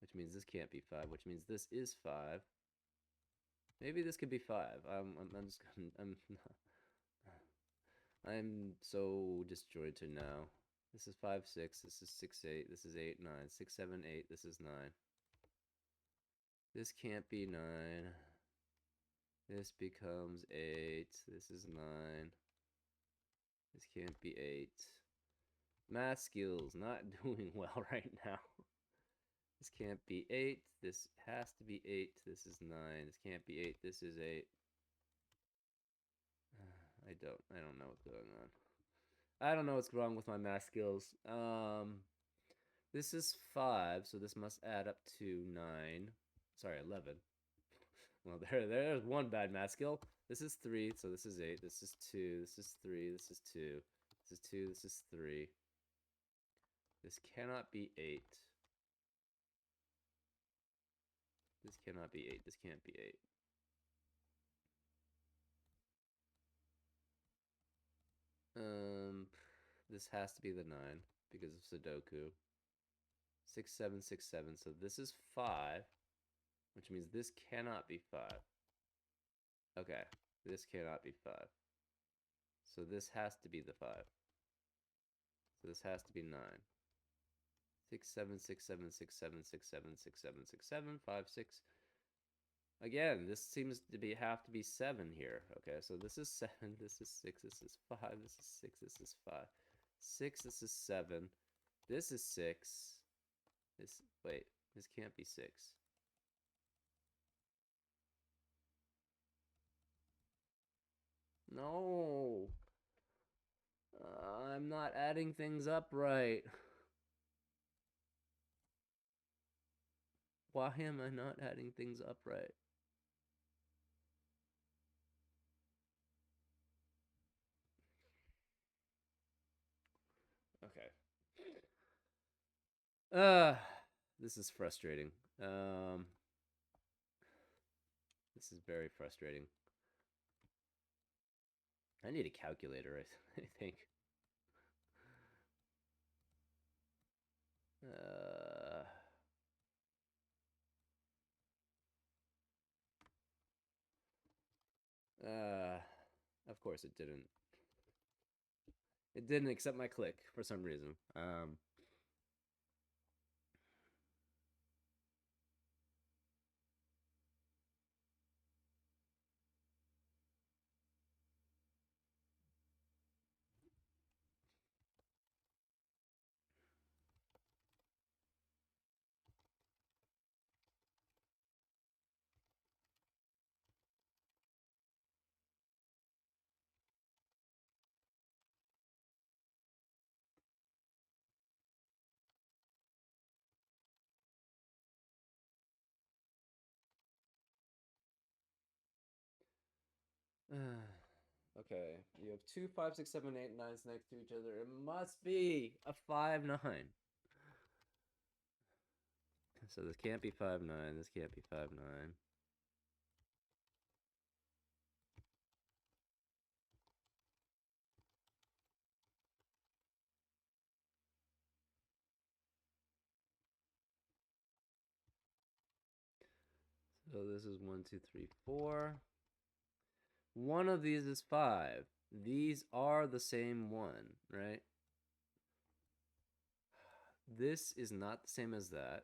which means this can't be 5, which means this is 5. Maybe this could be 5. I'm just gonna. I'm so disjointed now. This is 5, 6. This is 6, 8. This is 8, 9. 6, 7, 8. This is 9. This can't be 9. This becomes 8. This is 9. This can't be 8. Math skills not doing well right now. This can't be 8. This has to be 8. This is 9. This can't be 8. This is 8. I don't know what's going on. I don't know what's wrong with my math skills. This is 5, so this must add up to 9. Sorry, 11. Well, there's one bad math skill. This is 3, so this is 8. This is 2. This is 3. This is 2. This is 2. This is 3. This cannot be 8. This cannot be 8. This can't be 8. Um, this has to be the 9 because of Sudoku. 6, 7, 6, 7. So this is 5, which means this cannot be 5. Okay, this cannot be 5. So this has to be the 5. So this has to be 9. 6, 7, 6, 7, 6, 7, 6, 7, 6, 7, 6, 7, 5, 6. Again, this seems to be have to be 7 here. Okay, so this is 7, this is 6, this is 5, this is 6, this is 5. 6, this is 7. This is 6. Wait, this can't be 6. No. I'm not adding things up right. Why am I not adding things up right? Okay. Uh, this is frustrating. Um, this is very frustrating. I need a calculator, I think. Uh, uh, of course it didn't. It didn't accept my click for some reason. Okay, you have two, five, six, seven, eight, nines next to each other. It must be a 5, 9. So this can't be 5, 9. This can't be 5, 9. So this is 1, 2, 3, 4. One of these is 5. These are the same one, right? This is not the same as that.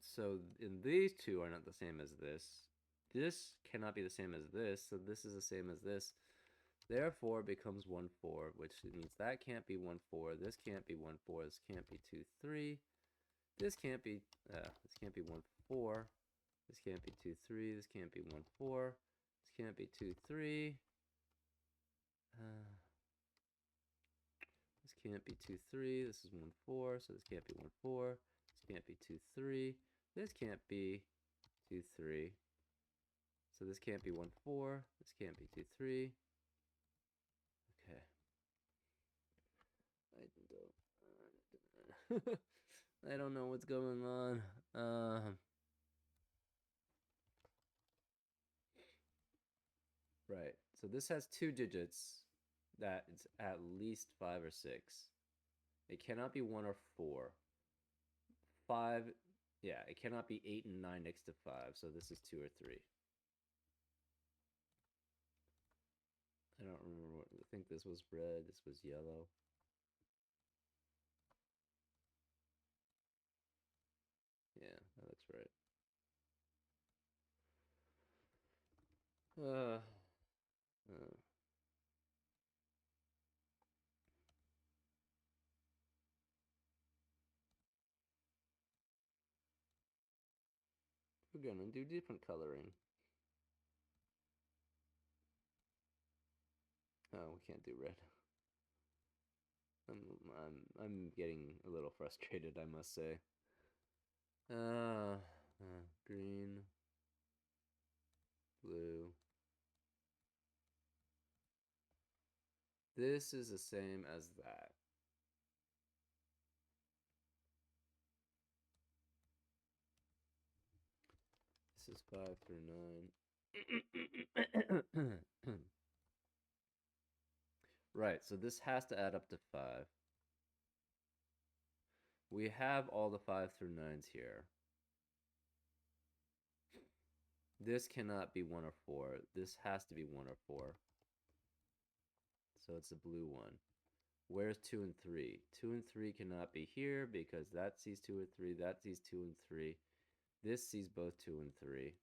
So in these two are not the same as this. This cannot be the same as this, so this is the same as this. Therefore, it becomes 1, 4, which means that can't be 1, 4. This can't be 1, 4. This can't be 2, 3. This can't be 1, 4. This can't be 2, 3. This can't be 1, 4. This can't be 2, 3. This can't be 2, 3. This is 1, 4. So this can't be 1, 4. This can't be 2, 3. This can't be 2, 3. So this can't be 1, 4. This can't be 2, 3. Okay. I don't know what's going on. Right. So this has two digits that it's at least 5 or 6. It cannot be 1 or 4. 5, yeah, it cannot be 8 and 9 next to 5. So this is 2 or 3. I don't remember what. I think this was red. This was yellow. Yeah, that looks right. Uh, uh, we're gonna do different coloring. Oh, we can't do red. I'm getting a little frustrated, I must say. Green, blue. This is the same as that. This is 5 through 9. Right, so this has to add up to 5. We have all the 5 through 9s here. This cannot be 1 or 4. This has to be 1 or 4. So it's a blue one. Where's 2 and 3? 2 and 3 cannot be here because that sees 2 or 3, that sees 2 and 3. This sees both 2 and 3.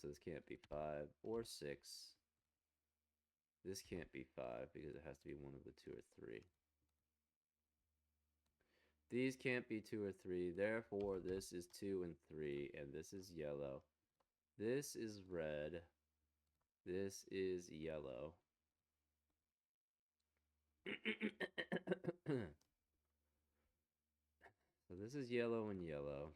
So this can't be 5 or 6. This can't be 5 because it has to be one of the 2 or 3. These can't be 2 or 3. Therefore, this is 2 and 3, and this is yellow. This is red. This is yellow. So this is yellow and yellow.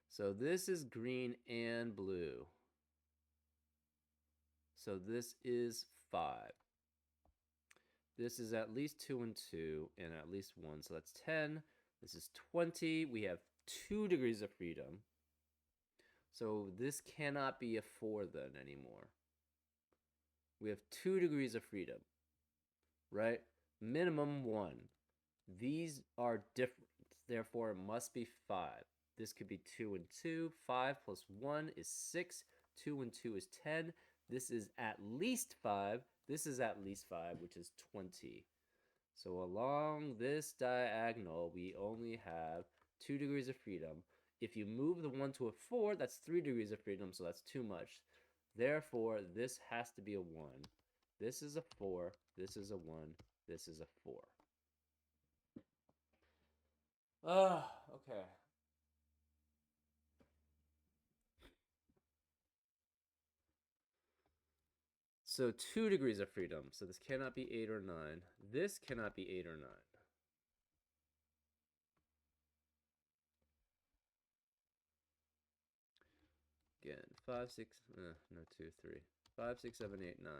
So this is green and blue. So this is 5. This is at least 2 and 2 and at least 1. So that's 10. This is 20. We have 2 degrees of freedom. So this cannot be a 4 then anymore. We have 2 degrees of freedom, right? Minimum 1. These are different. Therefore, it must be 5. This could be 2 and 2. 5 plus 1 is 6. 2 and 2 is 10. This is at least 5. This is at least 5, which is 20. So along this diagonal, we only have 2 degrees of freedom. If you move the 1 to a 4, that's 3 degrees of freedom, so that's too much. Therefore, this has to be a 1. This is a 4. This is a 1. This is a 4. Okay. So 2 degrees of freedom. So this cannot be 8 or 9. This cannot be 8 or 9. Again, 5, 6, no, 2, 3. 5, 6, 7, 8, 9.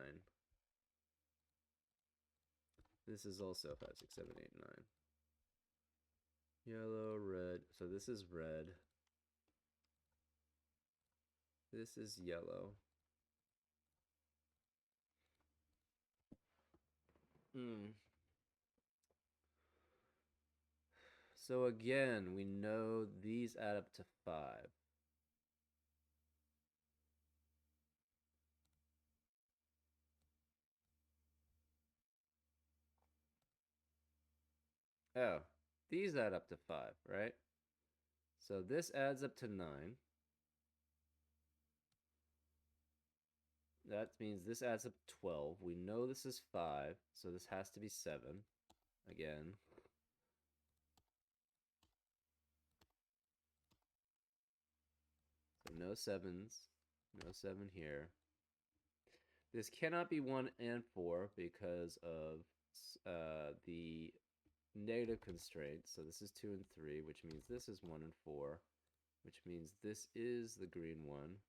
This is also 5, 6, 7, 8, 9. Yellow, red. So this is red. This is yellow. So again, we know these add up to 5. Oh, these add up to 5, right? So this adds up to 9. That means this adds up to 12. We know this is 5, so this has to be 7. Again. So no 7s. No 7 here. This cannot be 1 and 4 because of the negative constraints. So this is 2 and 3, which means this is 1 and 4, which means this is the green one.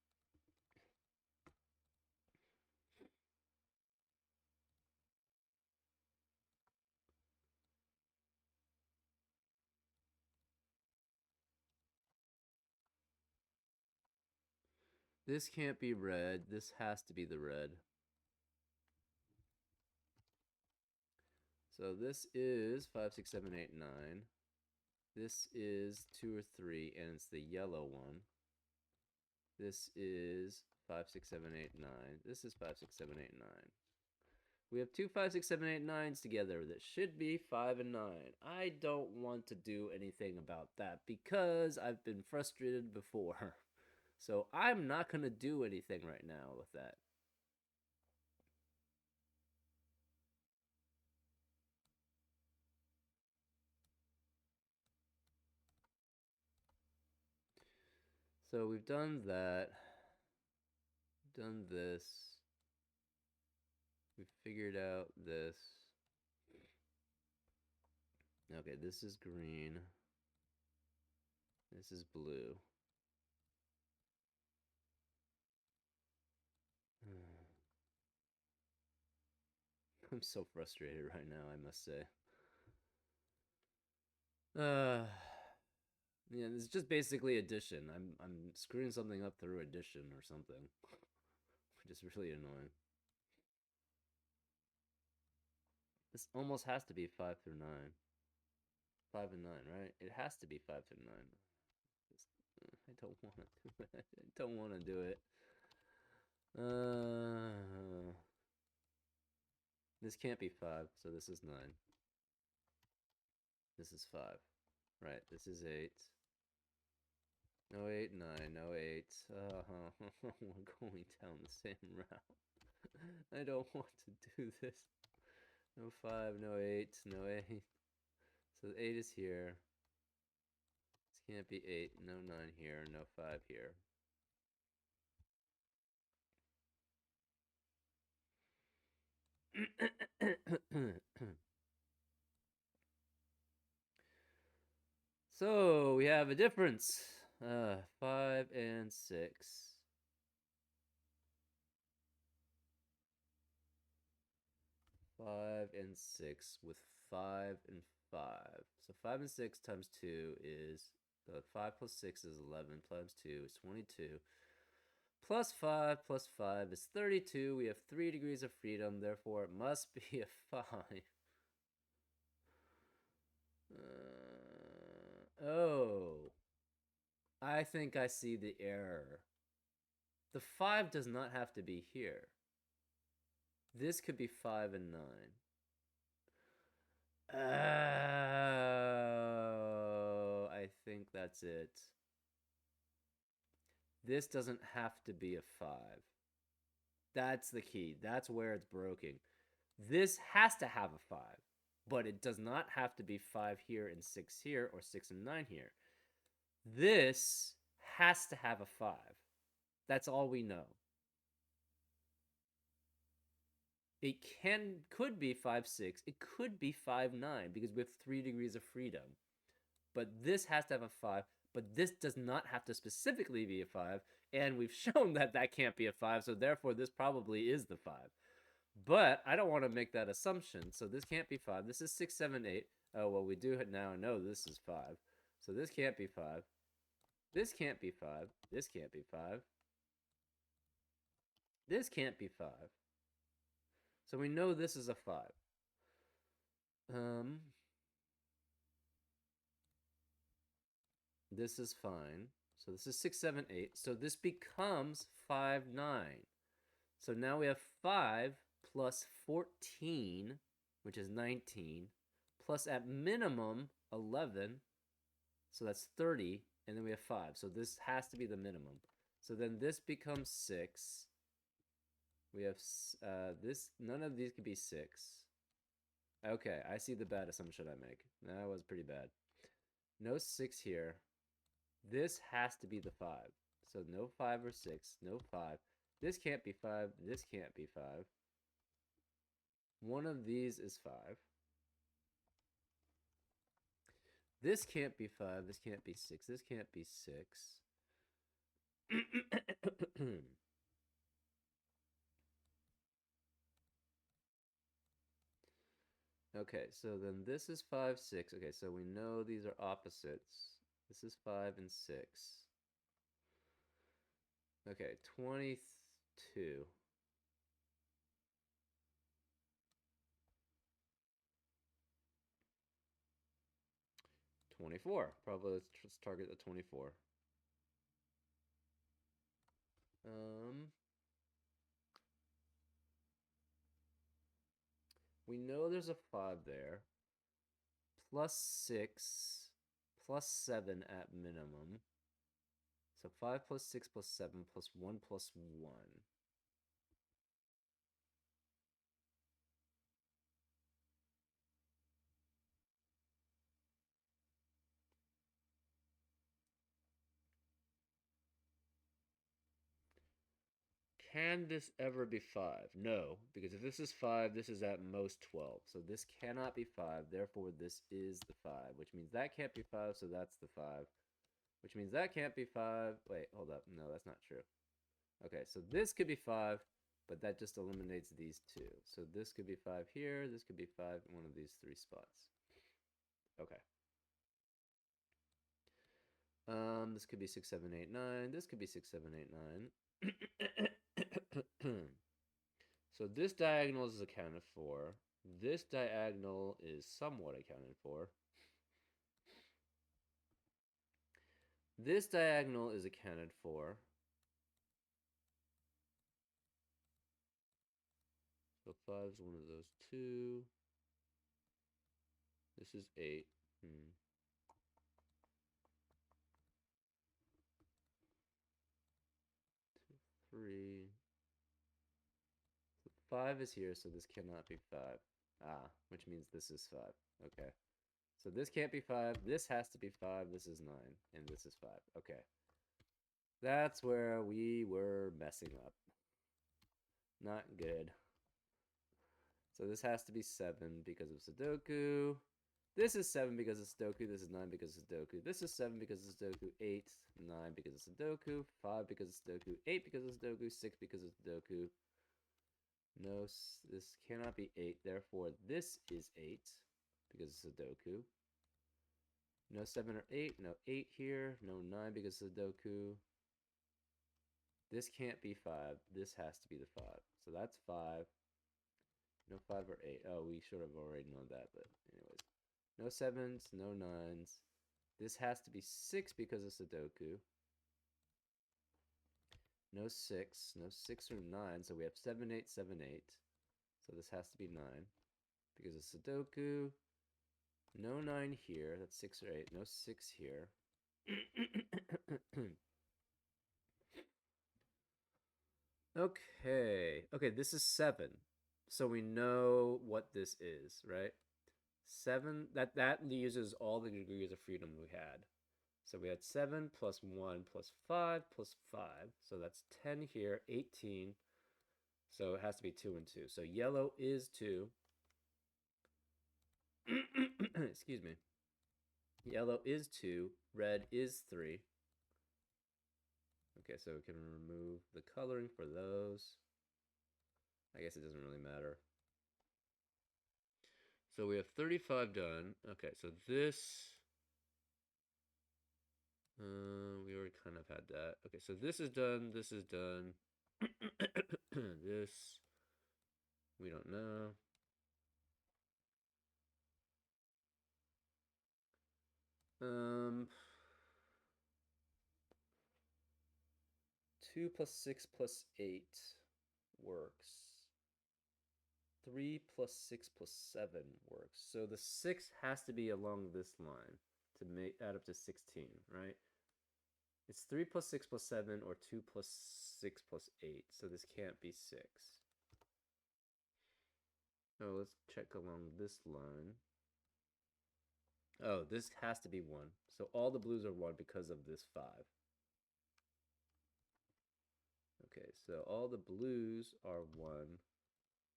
This can't be red. This has to be the red. So this is 5, 6, 7, 8, 9. This is 2 or 3, and it's the yellow one. This is 5, 6, 7, 8, 9. This is 5, 6, 7, 8, 9. We have 2, 5, 6, 7, 8, 9s together that should be 5 and 9. I don't want to do anything about that because I've been frustrated before. So I'm not going to do anything right now with that. So we've done that. Done this. We've figured out this. Okay, this is green. This is blue. I'm so frustrated right now, I must say. Yeah, it's just basically addition. I'm screwing something up through addition or something. Which is really annoying. This almost has to be 5 through 9. 5 and 9, right? It has to be 5 through 9. I don't want to do it. I don't want to do it. This can't be 5, so this is 9. This is 5. Right, this is 8. No 8, 9, no 8. We're going down the same route. I don't want to do this. No 5, no 8, no 8. So 8 is here. This can't be 8, no 9 here, no 5 here. So we have a difference. 5 and 6. 5 and 6 with 5 and 5. So 5 and 6 times 2 is 5 plus 6 is 11 times 2 is 22. Plus 5 is 32. We have 3 degrees of freedom, therefore it must be a 5. Oh. I think I see the error. The 5 does not have to be here. This could be 5 and 9. Oh, I think that's it. This doesn't have to be a 5. That's the key. That's where it's broken. This has to have a 5, but it does not have to be 5 here and 6 here or 6 and 9 here. This has to have a 5. That's all we know. It could be 5 6. It could be 5 9 because we have 3 degrees of freedom. But this has to have a 5. But this does not have to specifically be a 5. And we've shown that that can't be a 5. So therefore, this probably is the 5. But I don't want to make that assumption. So this can't be 5. This is 6 7 8. Oh, well, we do now know this is 5. So this can't be 5. This can't be 5. This can't be 5. This can't be 5. So we know this is a 5. Um, this is fine. So this is 6 7 8. So this becomes 5 9. So now we have 5 plus 14, which is 19, plus at minimum 11. So that's 30. And then we have 5. So this has to be the minimum. So then this becomes 6. We have this. None of these could be 6. Okay, I see the bad assumption I make. That was pretty bad. No 6 here. This has to be the 5. So no 5 or 6. No 5. This can't be 5. This can't be 5. One of these is 5. This can't be 5. This can't be 6. This can't be 6. Okay, so then this is 5 6. Okay, so we know these are opposites. This is 5 and 6. Okay, 22. 24. Probably let's target the 24. Um, we know there's a 5 there. Plus 6, plus 7 at minimum. So 5 plus 6 plus 7 plus 1 plus 1. Can this ever be 5? No, because if this is 5, this is at most 12. So this cannot be 5, therefore this is the 5, which means that can't be 5, so that's the 5. Which means that can't be 5. Wait, hold up. No, that's not true. Okay, so this could be 5, but that just eliminates these two. So this could be 5 here, this could be 5 in one of these 3 spots. Okay. This could be 6, 7, 8, 9. This could be 6, 7, 8, 9. So this diagonal is accounted for. This diagonal is somewhat accounted for. This diagonal is accounted for. So 5 is one of those two. This is 8. 3. So 5 is here, so this cannot be 5. Ah, which means this is 5. Okay. So this can't be 5. This has to be 5. This is 9. And this is 5. Okay. That's where we were messing up. Not good. So this has to be 7 because of Sudoku. This is 7 because of Sudoku. This is 9 because of Sudoku. This is 7 because of Sudoku. 8, 9 because of Sudoku. 5 because of Sudoku. 8 because of Sudoku. 6 because of Sudoku. No, this cannot be 8. Therefore, this is 8 because of Sudoku. No 7 or 8. No 8 here. No 9 because of Sudoku. This can't be 5. This has to be the 5. So that's 5. No 5 or 8. Oh, we should have already known that, but anyways. No 7s, no 9s. This has to be 6 because of Sudoku. No 6. No 6 or 9. So we have 7, 8, 7, 8. So this has to be 9 because of Sudoku. No 9 here. That's 6 or 8. No 6 here. Okay. Okay, this is 7. So we know what this is, right? 7, that uses all the degrees of freedom we had. So we had 7 plus 1 plus 5 plus 5. So that's 10 here, 18. So it has to be 2 and 2. So yellow is 2. Excuse me. Yellow is 2. Red is 3. Okay, so we can remove the coloring for those. I guess it doesn't really matter. So we have 35 done. Okay, so this... we already kind of had that. Okay, so this is done. This is done. This... We don't know. Um... 2 plus 6 plus 8 works. 3 plus 6 plus 7 works. So the 6 has to be along this line to make add up to 16, right? It's 3 plus 6 plus 7 or 2 plus 6 plus 8. So this can't be 6. Oh, let's check along this line. Oh, this has to be 1. So all the blues are 1 because of this 5. Okay, so all the blues are 1.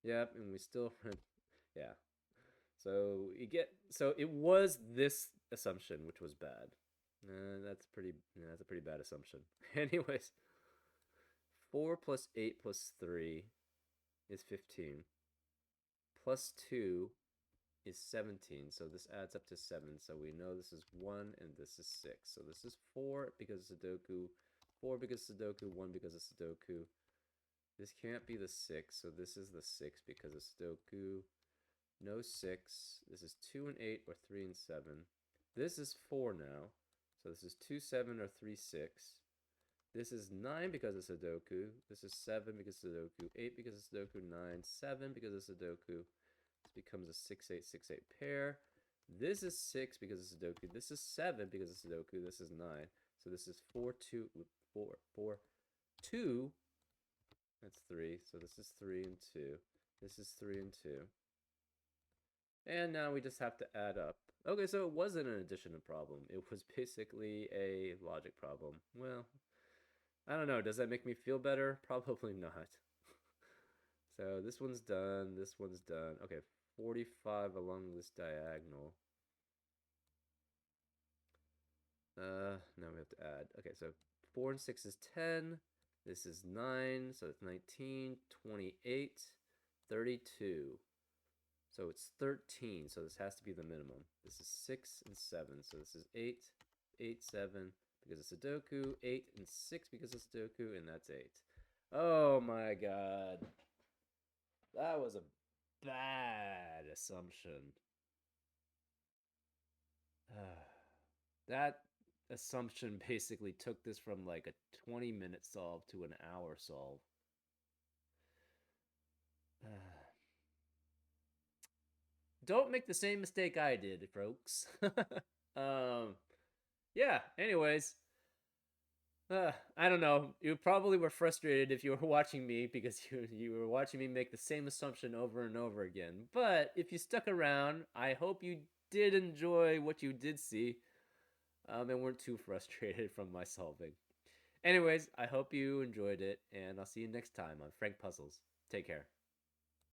Yep, and we still... yeah. So it was this assumption, which was bad. That's a pretty bad assumption. Anyways, 4 plus 8 plus 3 is 15. Plus 2 is 17, so this adds up to 7. So we know this is 1 and this is 6. So this is 4 because Sudoku, 4 because Sudoku, 1 because of Sudoku. This can't be the 6, so this is the 6 because of Sudoku. No 6. This is 2 and 8 or 3 and 7. This is 4 now. So this is 2, 7 or 3, 6. This is 9 because of Sudoku. This is 7 because of Sudoku. 8 because of Sudoku. 9, 7 because of Sudoku. This becomes a 6, 8, 6, 8 pair. This is 6 because of Sudoku. This is 7 because of Sudoku. This is 9. So this is 4, 2, 4, 4, 2. That's 3. So this is 3 and 2. This is 3 and 2. And now we just have to add up. Okay, so it wasn't an addition problem. It was basically a logic problem. Well, I don't know. Does that make me feel better? Probably not. So this one's done. This one's done. Okay, 45 along this diagonal. Now we have to add. Okay, so 4 and 6 is 10. This is 9, so it's 19, 28, 32. So it's 13, so this has to be the minimum. This is 6 and 7, so this is 8, 8, 7 because of Sudoku, 8 and 6 because of Sudoku, and that's 8. Oh my god. That was a bad assumption. That assumption basically took this from like a 20-minute solve to an hour solve. Don't make the same mistake I did, folks. um, yeah, anyways. I don't know. You probably were frustrated if you were watching me because you were watching me make the same assumption over and over again. But if you stuck around, I hope you did enjoy what you did see and weren't too frustrated from my solving. Anyways, I hope you enjoyed it, and I'll see you next time on Frank Puzzles. Take care.